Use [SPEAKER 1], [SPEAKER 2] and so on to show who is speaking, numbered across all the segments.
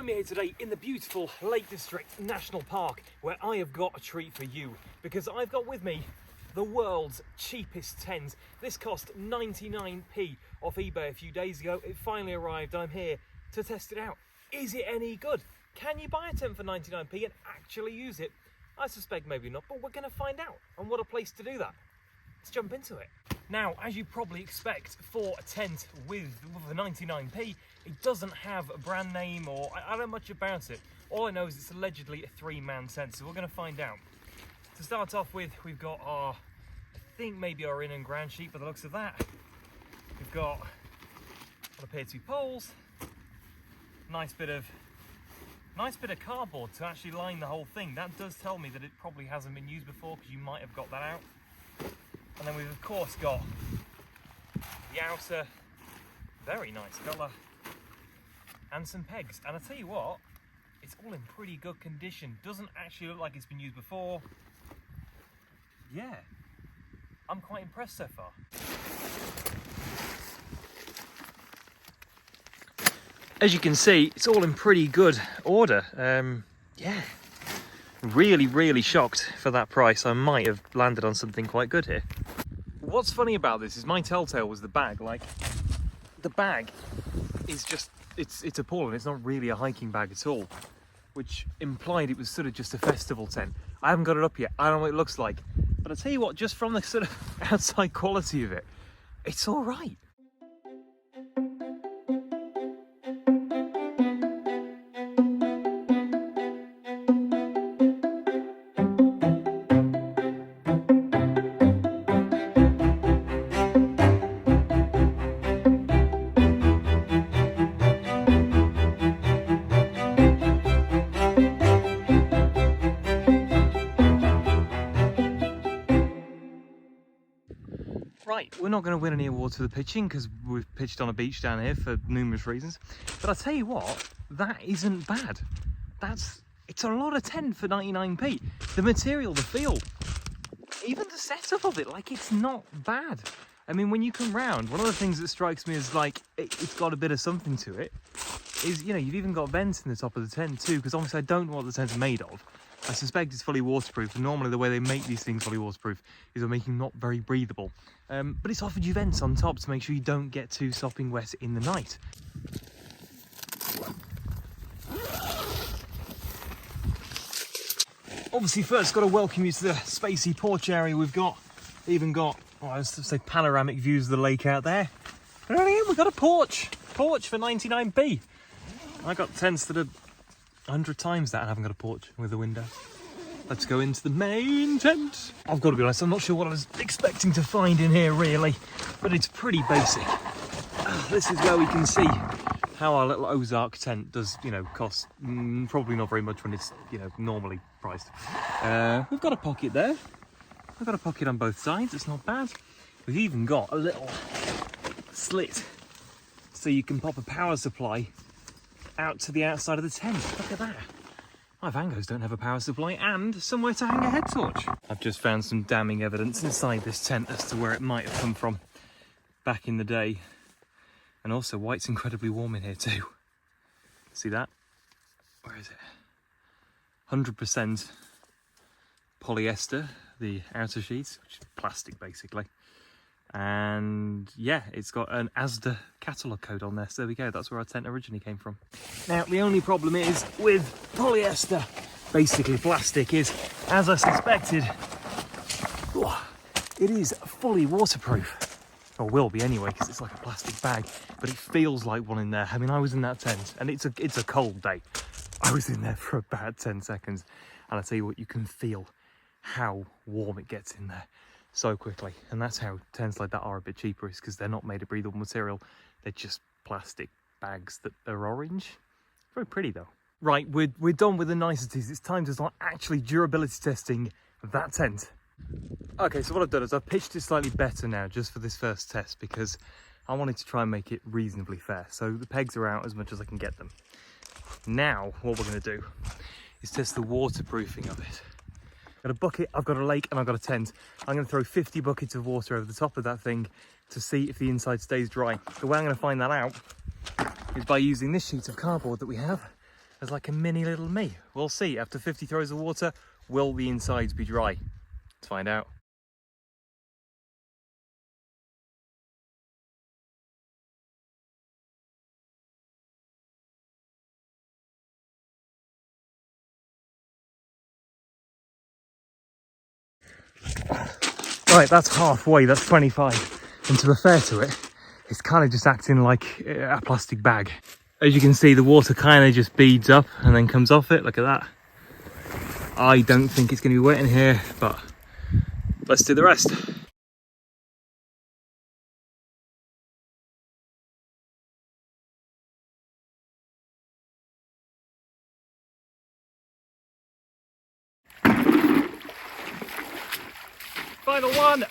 [SPEAKER 1] I'm here today in the beautiful Lake District National Park, where I have got a treat for you, because I've got with me the world's cheapest tent. This cost 99p off eBay a few days ago. It finally arrived. I'm here to test it out. Is it any good? Can you buy a tent for 99p and actually use it? I suspect maybe not, but we're going to find out. And what a place to do that. Let's jump into it. Now, as you probably expect for a tent with the 99p, it doesn't have a brand name, or I don't know much about it. All I know is it's allegedly a 3-man tent, so we're going to find out. To start off with, we've got our, I think maybe our in and ground sheet by the looks of that. We've got what appear to be poles, nice bit of cardboard to actually line the whole thing. That does tell me that it probably hasn't been used before, because you might have got that out. And then we've of course got the outer, very nice colour, and some pegs. And I tell you what, it's all in pretty good condition. Doesn't actually look like it's been used before. Yeah, I'm quite impressed so far. As you can see, it's all in pretty good order. Yeah, really shocked for that price. I might have landed on something quite good here. What's funny about this is my telltale was the bag. Like, the bag is just, it's appalling. It's not really a hiking bag at all, which implied it was sort of just a festival tent. I haven't got it up yet. I don't know what it looks like, but I tell you what, just from the sort of outside quality of it, it's all right. Right, we're not going to win any awards for the pitching because we've pitched on a beach down here for numerous reasons. But I'll tell you what, that isn't bad. It's a lot of tent for 99p. The material, the feel, even the setup of it, like, it's not bad. I mean, when you come round, one of the things that strikes me as like, it's got a bit of something to it, is, you know, you've even got vents in the top of the tent too, because obviously I don't know what the tent's made of. I suspect it's fully waterproof, and normally the way they make these things fully waterproof is by making them not very breathable. But it's offered you vents on top to make sure you don't get too sopping wet in the night. Obviously, first got to welcome you to the spacey porch area we've got. Even got, well, I was to say panoramic views of the lake out there. But only we've got a porch for 99p. I got tents that are 100 times that and haven't got a porch with a window. Let's go into the main tent. I've got to be honest, I'm not sure what I was expecting to find in here really, but it's pretty basic. This is where we can see how our little Ozark tent does, you know, cost probably not very much when it's, you know, normally priced. We've got a pocket there. We've got a pocket on both sides, it's not bad. We've even got a little slit so you can pop a power supply out to the outside of the tent. Look at that. My Vangos don't have a power supply and somewhere to hang a head torch. I've just found some damning evidence inside this tent as to where it might have come from back in the day. And also why it's incredibly warm in here too. See that? Where is it? 100% polyester, the outer sheets, which is plastic basically. And yeah, it's got an Asda catalogue code on there, so there we go, that's where our tent originally came from. Now, the only problem is with polyester, basically plastic, is, as I suspected, it is fully waterproof. Or will be anyway, because it's like a plastic bag, but it feels like one in there. I mean, I was in that tent, and it's a cold day. I was in there for about 10 seconds, and I tell you what, you can feel how warm it gets in there so quickly. And that's how tents like that are a bit cheaper, is because they're not made of breathable material. They're just plastic bags that are orange. Very pretty though. Right, we're done with the niceties. It's time to start actually durability testing that tent. Okay, so what I've done is I've pitched it slightly better now just for this first test, because I wanted to try and make it reasonably fair. So the pegs are out as much as I can get them. Now what we're going to do is test the waterproofing of it. I've got a bucket, I've got a lake, and I've got a tent. I'm going to throw 50 buckets of water over the top of that thing to see if the inside stays dry. The way I'm going to find that out is by using this sheet of cardboard that we have as like a mini little me. We'll see. After 50 throws of water, will the insides be dry? Let's find out. Right, that's halfway, that's 25. And to be fair to it, it's kind of just acting like a plastic bag. As you can see, the water kind of just beads up and then comes off it. Look at that. I don't think it's going to be wet in here, but let's do the rest. Final one.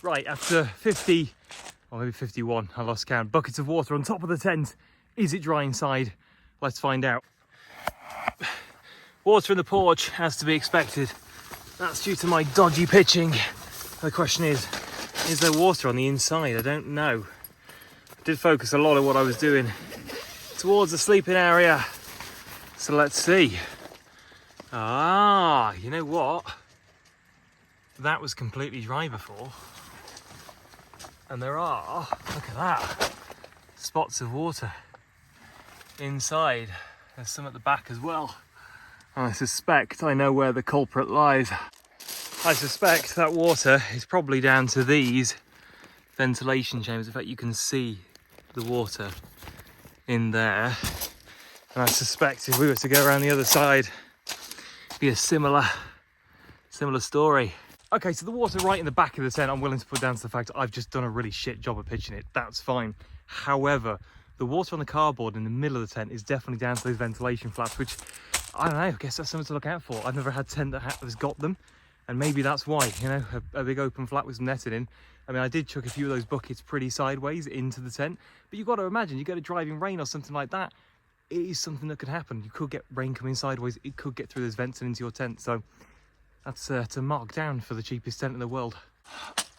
[SPEAKER 1] Right, after 50, or maybe 51, I lost count, buckets of water on top of the tent. Is it dry inside? Let's find out. Water in the porch, as to be expected. That's due to my dodgy pitching. The question is there water on the inside? I don't know. I did focus a lot of what I was doing towards the sleeping area. So let's see. Ah, you know what? That was completely dry before. And there are, look at that, spots of water inside. There's some at the back as well. And I suspect I know where the culprit lies. I suspect that water is probably down to these ventilation chambers. In fact, you can see the water in there. And I suspect if we were to go around the other side, it'd be a similar story. Okay, so the water right in the back of the tent, I'm willing to put down to the fact I've just done a really shit job of pitching it. That's fine. However, the water on the cardboard in the middle of the tent is definitely down to those ventilation flaps, which, I don't know, I guess that's something to look out for. I've never had a tent that has got them, and maybe that's why, you know, a big open flat with some netting in. I mean, I did chuck a few of those buckets pretty sideways into the tent, but you've got to imagine, you get a driving rain or something like that, it is something that could happen. You could get rain coming sideways, it could get through those vents and into your tent, so that's to mark down for the cheapest tent in the world.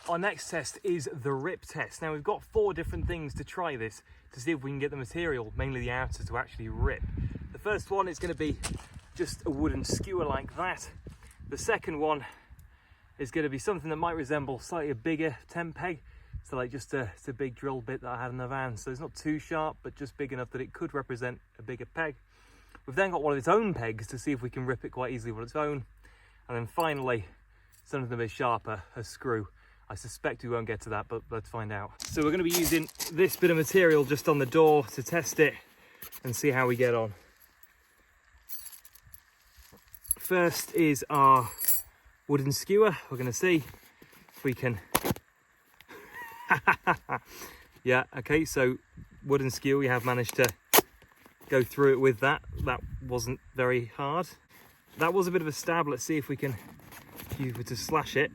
[SPEAKER 1] Our next test is the rip test. Now we've got 4 different things to try this to see if we can get the material, mainly the outer, to actually rip. The first one is going to be just a wooden skewer like that. The second one is going to be something that might resemble slightly a bigger tent peg. So like just a big drill bit that I had in the van. So it's not too sharp, but just big enough that it could represent a bigger peg. We've then got one of its own pegs to see if we can rip it quite easily on its own. And then finally, something a bit sharper, a screw. I suspect we won't get to that, but let's find out. So we're going to be using this bit of material just on the door to test it and see how we get on. First is our wooden skewer. We're going to see if we can... Yeah, okay, so wooden skewer, we have managed to go through it with that. That wasn't very hard. That was a bit of a stab. Let's see if we can, if you were to slash it.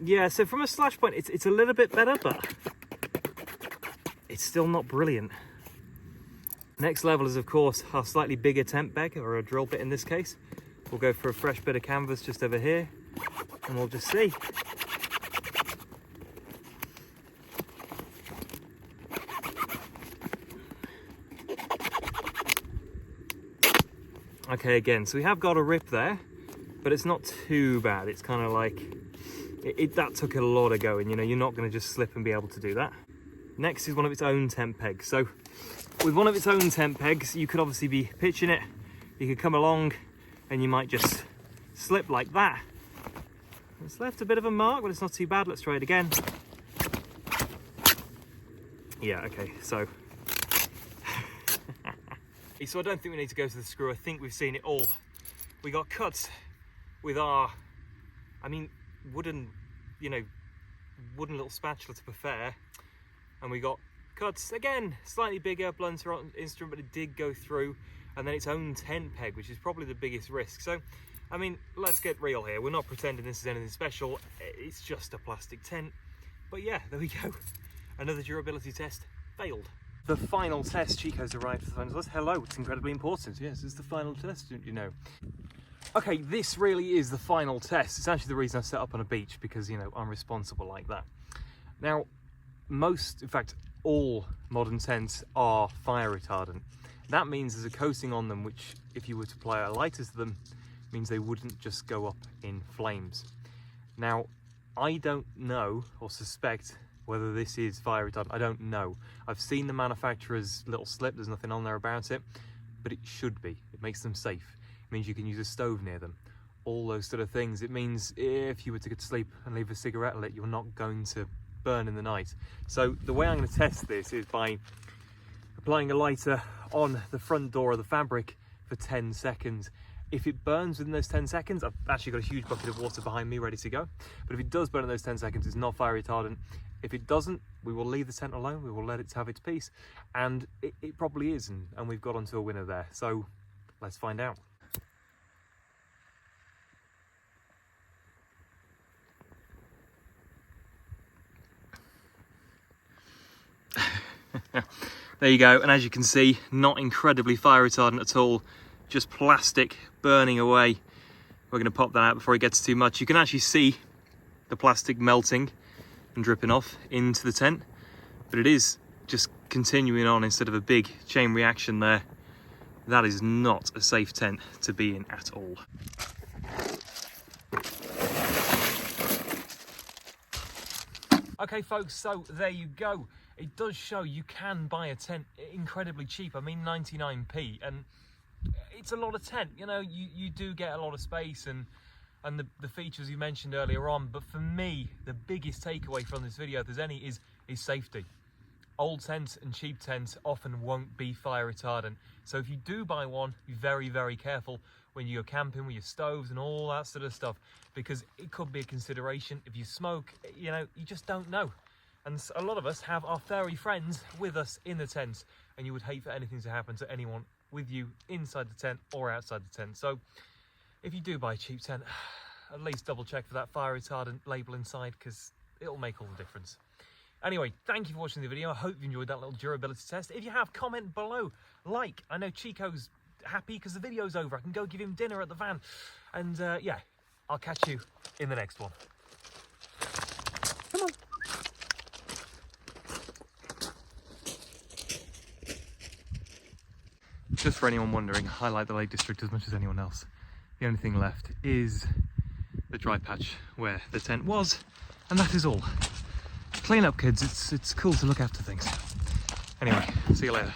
[SPEAKER 1] Yeah, so from a slash point, it's a little bit better, but it's still not brilliant. Next level is, of course, our slightly bigger tent peg, or a drill bit in this case. We'll go for a fresh bit of canvas just over here, and we'll just see. Okay, again, so we have got a rip there, but it's not too bad. It's kind of like, that took a lot of going, you know, you're not going to just slip and be able to do that. Next is one of its own tent pegs. So with one of its own tent pegs, you could obviously be pitching it. You could come along and you might just slip like that. It's left a bit of a mark, but it's not too bad. Let's try it again. Yeah, okay, so so I don't think we need to go to the screw. I think we've seen it all. We got cuts with our, I mean, wooden, you know, wooden little spatula to be fair. And we got cuts, again, slightly bigger, blunter instrument, but it did go through. And then its own tent peg, which is probably the biggest risk. So, I mean, let's get real here. We're not pretending this is anything special. It's just a plastic tent. But yeah, there we go. Another durability test failed. The final test, Chico's arrived for the final test. Hello, it's incredibly important. Yes, it's the final test, don't you know? Okay, this really is the final test. It's actually the reason I set up on a beach, because, you know, I'm responsible like that. Now, in fact, all modern tents are fire retardant. That means there's a coating on them which, if you were to apply a lighter to them, means they wouldn't just go up in flames. Now, I don't know or suspect whether this is fire retardant. I don't know. I've seen the manufacturer's little slip, there's nothing on there about it, but it should be. It makes them safe. It means you can use a stove near them. All those sort of things. It means if you were to go to sleep and leave a cigarette lit, you're not going to burn in the night. So the way I'm going to test this is by applying a lighter on the front door of the fabric for 10 seconds. If it burns within those 10 seconds, I've actually got a huge bucket of water behind me ready to go. But if it does burn in those 10 seconds, it's not fire retardant. If it doesn't, we will leave the tent alone. We will let it have its peace. And it probably is, and we've got onto a winner there. So let's find out. There you go, and as you can see, not incredibly fire retardant at all, just plastic burning away. We're going to pop that out before it gets too much. You can actually see the plastic melting and dripping off into the tent, but it is just continuing on instead of a big chain reaction there. That is not a safe tent to be in at all. Okay folks, so there you go. It does show you can buy a tent incredibly cheap. I mean 99p, and it's a lot of tent. You know, you do get a lot of space and the features you mentioned earlier on, but for me, the biggest takeaway from this video, if there's any, is safety. Old tents and cheap tents often won't be fire retardant. So if you do buy one, be very, very careful when you go camping with your stoves and all that sort of stuff, because it could be a consideration. If you smoke, you know, you just don't know. And a lot of us have our furry friends with us in the tent, and you would hate for anything to happen to anyone with you inside the tent or outside the tent. So if you do buy a cheap tent, at least double check for that fire retardant label inside, because it'll make all the difference. Anyway, thank you for watching the video. I hope you enjoyed that little durability test. If you have, comment below. Like, I know Chico's happy because the video's over. I can go give him dinner at the van. And yeah, I'll catch you in the next one. Come on. Just for anyone wondering, I like the Lake District as much as anyone else. The only thing left is the dry patch where the tent was, and that is all. Clean up, kids. It's cool to look after things. Anyway, see you later.